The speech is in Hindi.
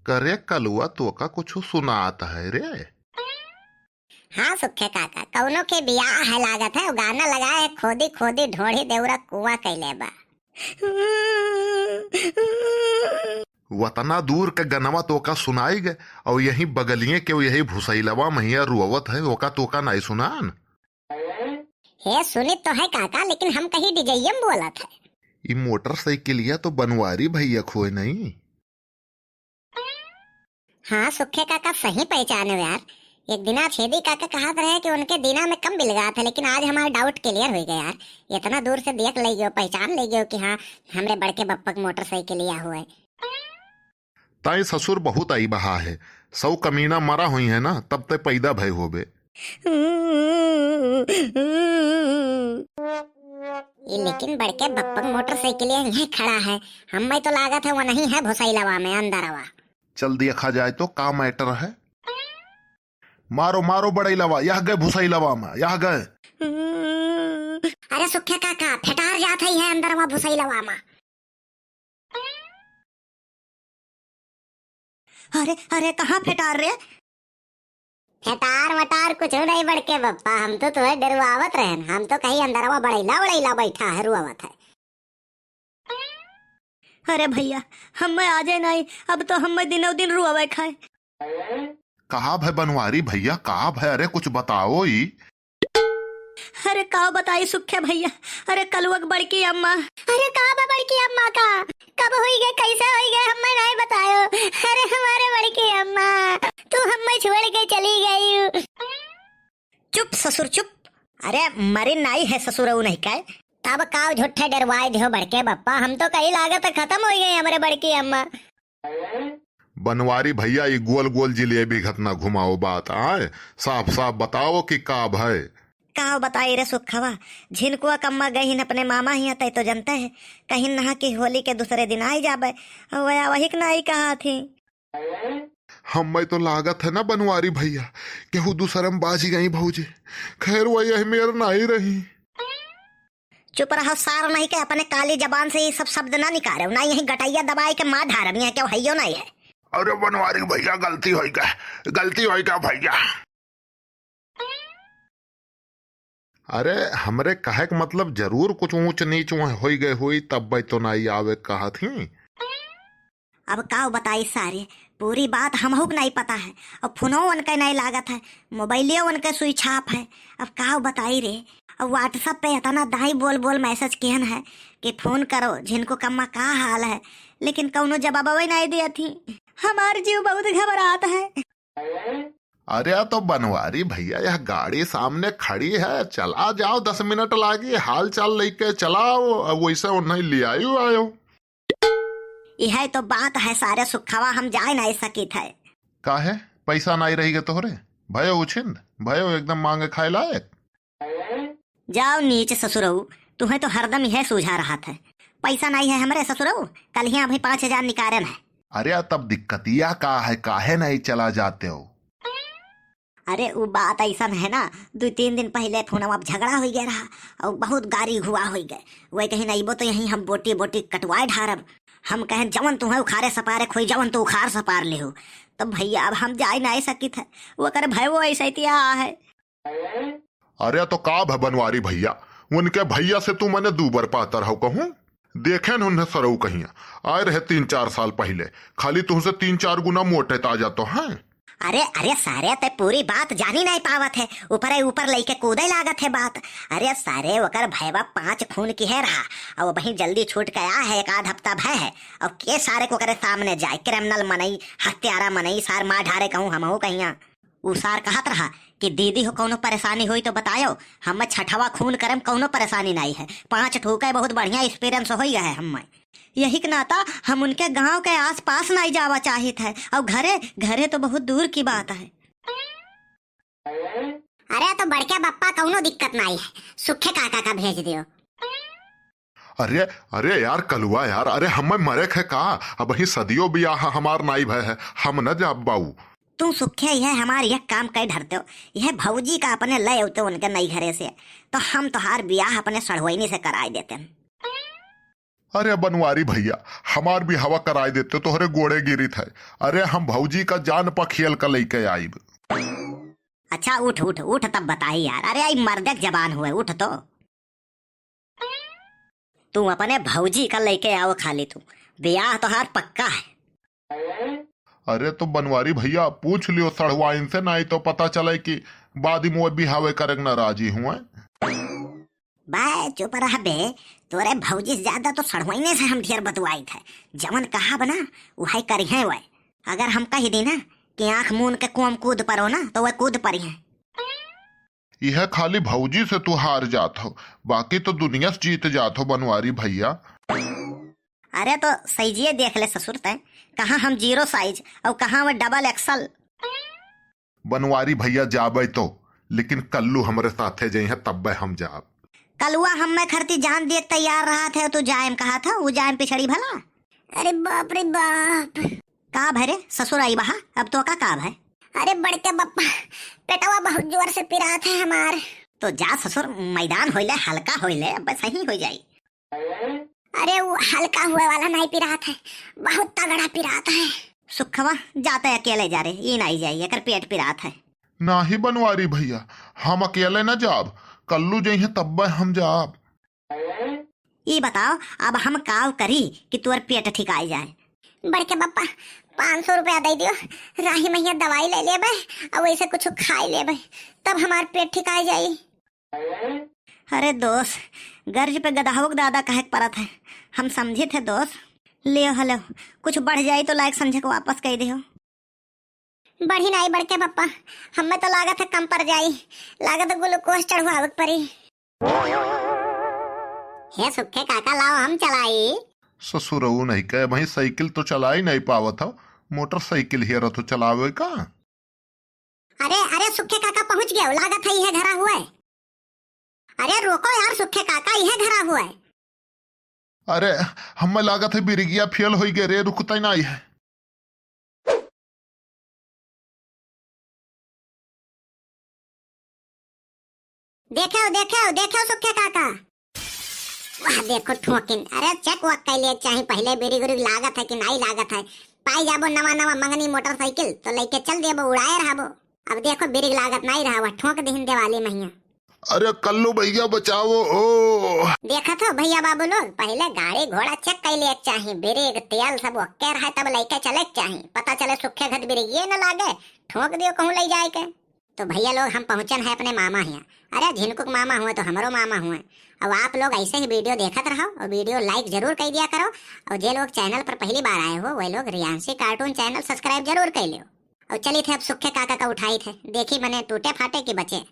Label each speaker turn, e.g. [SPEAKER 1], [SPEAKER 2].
[SPEAKER 1] करे कलुआ तो का कुछ सुनात है रे।
[SPEAKER 2] हाँ सुखे काका, कौनो के बियाह है लागत है, गाना लगाए खोदी खोदी ढोढ़ी देवरा कुआं कैले बा।
[SPEAKER 1] वतना दूर के गनवा तो का सुनाई गए और यही बगलिए के यही भुसैलवा मैया रुअवत है ओका तो का नहीं सुनान।
[SPEAKER 2] हे सुनी तो है काका, लेकिन हम कहीं डिजैयम बोलत है।
[SPEAKER 1] ये मोटरसाइकिलिया तो बनवारी भैया खोए नहीं।
[SPEAKER 2] हाँ सुखे काका सही पहचाने यार। एक दिना छेदी काका कहत रहे कि उनके दिना में कम बिल गया था, लेकिन आज हमारा डाउट क्लियर हो गया यार। इतना दूर से देख ले गयो, पहचान ले गयो कि हाँ हमरे बड़के बप्पा की मोटरसाइकिल लिया हुआ है।
[SPEAKER 1] ताई ससुर बहुत आई बहा है, 100 कमीना मरा हुई है ना तब ते पैदा भय होबे।
[SPEAKER 2] लेकिन बड़के बप्पा की मोटरसाइकिल यहीं खड़ा है, हमें तो लागत है वो नहीं है भुसैलवा में अंदरवा।
[SPEAKER 1] चल देखा जाए तो का मैटर है। मारो मारो बड़ैलवा, यह गए भुसैलवा में, यह गए।
[SPEAKER 2] अरे सुखे काका फेटार जात है अंदरवा भुसैलवा में।
[SPEAKER 3] अरे अरे कहाँ फेटार रे?
[SPEAKER 2] फेटार वटार कुछ नहीं बड़के बप्पा, हम तो तुम्हें डरवावत रहे, हम तो कहीं अंदरवा बड़ैला बड़ैला बैठा है रुआवत है।
[SPEAKER 3] अरे भैया हम आ जाए नहीं, अब तो हम दिनों दिन रुआवे खाए।
[SPEAKER 1] कहा भय बनवारी भैया, कहा भय, अरे कुछ बताओ ही।
[SPEAKER 3] अरे का बताई सुखे भैया, अरे कलुअक बड़की अम्मा।
[SPEAKER 2] अरे का बड़की अम्मा का कब हुई गए, कैसे हुई गए, हमें नहीं बतायो। अरे हमारे बड़की अम्मा तू हमें छोड़ के चली गई।
[SPEAKER 3] चुप ससुर चुप, अरे मरी नाई है ससुर नहीं का।
[SPEAKER 2] तब का झूठे डरवाए जो बड़के बप्पा, हम तो कहीं लागत खत्म हो गई हमारे बड़की अम्मा।
[SPEAKER 1] बनवारी भैया ये गोल गोल जिलेबी घटना घुमाओ बात आए, साफ साफ बताओ कि का भय।
[SPEAKER 3] का बताई रे सुखवा, झिनकुआ कम्मा गई अपने मामा ही तय तो जनता है, कहीं नहा की होली के दूसरे दिन आई जाबे, वही नहीं कहा थी।
[SPEAKER 1] हमें तो लागत है ना बनवारी भैया केहू दूसरे में बाजी गई भौजी, खैर वही मेर नहीं रही।
[SPEAKER 3] चुप रहो सार, नहीं के अपने काली जबान से ये सब शब्द ना निकाले, ना यही गटैया दबाई के माँ धारनी है, क्या हैयो नहीं है।
[SPEAKER 1] अरे बनवारी भैया गलती होई का भैया। अरे हमरे कहे के मतलब जरूर कुछ ऊंच नीच हो गए हुई तब भाई तो नहीं आवे कहा थी।
[SPEAKER 3] अब का बताई सारे, पूरी बात हमहू को नहीं पता है, और फोनो उनका नहीं लागत है, मोबाइलियो उनका स्विच ऑफ है। अब का बताई रे, अब व्हाट्सएप पे इतना दाई बोल बोल मैसेज किहन है कि फोन करो जिनको कम्मा का हाल है, लेकिन कौनो जवाब नहीं दिया थी। हमारे जीव बहुत घबरात है।
[SPEAKER 1] अरे तो बनवारी भैया यह गाड़ी सामने खड़ी है, चला जाओ, 10 मिनट लागे, हाल चाल लेके चलाओ, वैसे उन्हें ले आयो।
[SPEAKER 3] यह तो बात है सारे सुखवा, हम जाए नहीं सकी थे।
[SPEAKER 1] काहे पैसा नहीं रहेगा तोहरे भयो उछिंद भयो एकदम मांगे खाए लायक।
[SPEAKER 3] जाओ नीचे ससुरऊ, तुम्हें तो हरदम यह सूझा रहा था, पैसा नहीं है हमारे ससुरऊ, कल ही अभी 5000 निकारे है।
[SPEAKER 1] अरे तब दिक्कतिया का है, काहे नहीं चला जाते हो।
[SPEAKER 3] अरे वो बात ऐसा है ना, 2-3 दिन पहले फोन अब झगड़ा हो गया रहा और बहुत गाड़ी हुआ हो गए, वही कहीं नहीं वो तो यही हम बोटी बोटी कटवाए ढारब, हम कहें जवन तुम्हें उखारे सपारे खोई जवन तो उखाड़ सपार ले हो। तो भैया अब हम जा नहीं सकी थे, वो करे भाई वो ऐसा ही है।
[SPEAKER 1] अरे तो का है बनवारी भैया, उनके भैया से तू मैंने 2 बार पाता रहो कहूँ, देखे न उन्हें सरऊ कहिया आए रहे 3-4 साल पहले, खाली तुमसे 3-4 गुना मोटे ताजा तो हैं।
[SPEAKER 3] अरे अरे सारे ते पूरी बात जानी नहीं पावत है, ऊपर लेके कूदे लागत है बात। अरे सारे वकर भैया 5 खून की है रहा, और वही जल्दी छूट गया है, 1 हफ्ता भय है, और के सारे को करे सामने जाए क्रिमिनल मनई हत्यारा मनई सार माँ ढारे कहूँ हमहू कहिया। उ सार कहत रहा कि दीदी हो कौनो परेशानी हुई तो बतायो, हम 6वां खून करम कौनो परेशानी नहीं है, 5 ठोके बहुत बढ़िया एक्सपीरियंस हो गया है हमें। यही के नाता हम उनके गांव के आसपास नहीं जावा चाहिए है, और घरे तो बहुत दूर की बात है।
[SPEAKER 2] अरे तो बड़के बप्पा कौनो दिक्कत नहीं है, सुखे काका का भेज दियो।
[SPEAKER 1] अरे अरे यार कलुआ यार, अरे हमें मरे है का, अब ही सदियों बियाह हमार नाई भय है, हम न जा बाऊ।
[SPEAKER 3] तू सुखे यह हमारे यह काम कई धरते हो, यह भौजी का अपने लय होते उनके नई घरे से, तो हम तोहार बियाह अपने सड़होइनी से कराए देते हैं।
[SPEAKER 1] अरे बनवारी भैया, हमार भी हवा कराई देते तोहरे गोड़े गिरी थे। अरे हम भौजी का जान पखेल का लेके आईब।
[SPEAKER 3] अच्छा उठ उठ उठ तब बताई यार। अरे आई मर्दक जबान हुए, उठ तो। तू अपने भौजी का लेके आओ खाली, तू ब्याह तो हार पक्का है।
[SPEAKER 1] अरे तो बनवारी भैया पूछ लियो सड़वा इनसे, नहीं तो पता चले कि बाद में वो बिहावे करे न राजी हुए।
[SPEAKER 3] बाय चुप रह बे, तोरे भौजी से ज्यादा तो सड़वाइने से हम ढेर बतवाई थे। जमन कहा बना वही करिए वह। अगर हम कही दी ना कि आंख मून के कुम कूद परो ना तो वह कूद पड़ी है।
[SPEAKER 1] यह खाली भौजी से तू हार जात हो, बाकी तो दुनिया से जीत जात हो बनवारी भैया।
[SPEAKER 3] अरे तो सैजिए देख ले ससुर तय, कहाँ हम 0 साइज और कहाँ वो डबल एक्सल।
[SPEAKER 1] बनवारी भैया जाबे तो, लेकिन कल्लू हमारे साथे जई है तब हम जाब।
[SPEAKER 3] कलुआ हम मैं खरती जान दिए तैयार रहा थे, तू जायम कहा था, वो जायम पिछड़ी भला।
[SPEAKER 2] अरे बाप रे बाप,
[SPEAKER 3] का भरे ससुर आई बहा, अब तो का काम है।
[SPEAKER 2] अरे बड़के बप्पा, पेटवा बहुत जोर से पिरात है हमार।
[SPEAKER 3] तो जा ससुर, मैदान होइले हल्का होइले, अब सही हो जाई।
[SPEAKER 2] अरे वो हल्का हुए वाला नहीं पिरात है, बहुत तगड़ा पिरात है।
[SPEAKER 3] सुखवा जाते अकेले जा रे, ये नहीं जाइए कर पेट पिरात है।
[SPEAKER 1] नाही बनवारी भैया, हम अकेले न जाब, कल्लू जई है तब हम जाब।
[SPEAKER 3] ये बताओ अब हम काव करी कि तुअर पेट ठिकाई जाए।
[SPEAKER 2] बड़के बप्पा 500 रुपया दे दियो, राही मैया दवाई ले लेबे और वैसे कुछ खाई लेबे, तब हमार पेट ठिकाई जाई।
[SPEAKER 3] अरे दोस्त, गर्ज पे गधावक दादा कहे परत है, हम समझे थे दोस्त। लियो हलो, कुछ बढ़ जाए तो लायक समझे को वापस कह दियो।
[SPEAKER 2] बढ़ी नहीं बड़के पप्पा, हमें तो लागत है कम पर जाई, लागत ग्लूकोज चढ़वावक परी। हे सुखे काका लाओ हम चलाई।
[SPEAKER 1] ससुरऊ नहीं कहे भाई, साइकिल तो चला ही नहीं पावत हो, मोटरसाइकिल ही रह तो चलावे का।
[SPEAKER 2] अरे अरे सुखे काका पहुंच गया, लागत है यह घरा हुआ है। अरे रोको यार सुखे काका, यह घरा हुआ है।
[SPEAKER 1] अरे हमें लागत है बिरिगिया फेल हो गए रे, रुकता ही नहीं है।
[SPEAKER 2] देखो देखो देखो सुखे काका, वाह देखो ठोकिन। अरे चेक वक के लिए चाहिए पहले बेरी गुरी लागत है कि नहीं लागत है। पाई जाबो नवा नवा मंगनी मोटरसाइकिल तो लेके चल देबो, उड़ाए रहबो। अब देखो बेरी लागत नहीं रहा, वह ठोक दीन दिवाली मैया।
[SPEAKER 1] अरे कल्लू भैया बचाओ। ओ
[SPEAKER 2] देखा तो भैया बाबू लोग, पहले गाड़ी घोड़ा चेक कर लिए चाहिए, ब्रेक तेल सब ओके रहा तब लेके चले चाहिए। पता चले सुखे घट ब्रेक ये न लागे, ठोक दियो कहूँ ले जाए के। तो भैया लोग हम पहुंचन है अपने मामा यहाँ। अरे झिनकुक मामा हुए तो हमारो मामा हुए। अब आप लोग ऐसे ही वीडियो देखत रहो और वीडियो लाइक जरूर कर दिया करो। और जे लोग चैनल पर पहली बार आए हो वह लोग रियांशी कार्टून चैनल सब्सक्राइब जरूर कर लियो। और चली थे अब सुखे काका का उठाई थे, देखी मने टूटे फाटे की बचे।